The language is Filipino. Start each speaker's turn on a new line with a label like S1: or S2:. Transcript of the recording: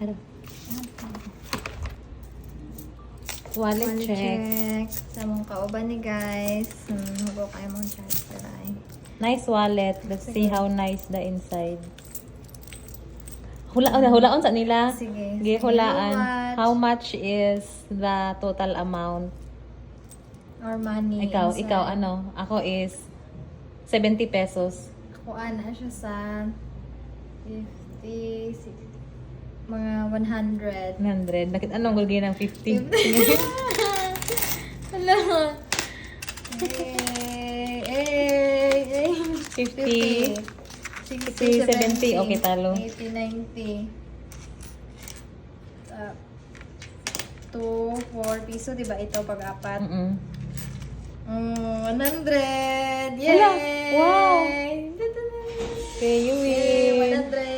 S1: Ano? Wallet check.
S2: Sa mong kauban ni guys. Mago kayo mong transfer ay.
S1: Nice wallet. Let's see how nice the inside. Hulaon sa nila.
S2: Sige.
S1: Sige,
S2: Sige,
S1: hulaan.
S2: how much?
S1: How much is the total amount?
S2: Or money.
S1: Ikaw,
S2: inside.
S1: ikaw ano? Ako is 70 pesos.
S2: Ako ana siya sa 50, 60, mga 100.
S1: 100. Bakit anong gulgi ng 50?
S2: Hello. Eh.
S1: 50.
S2: 60,
S1: 70. Okay, talo.
S2: 80, 90. 2, 4 piso, diba? Ito pag-apat. 100! Yay!
S1: Hala, wow! Okay, you
S2: Yay!
S1: win.
S2: 100!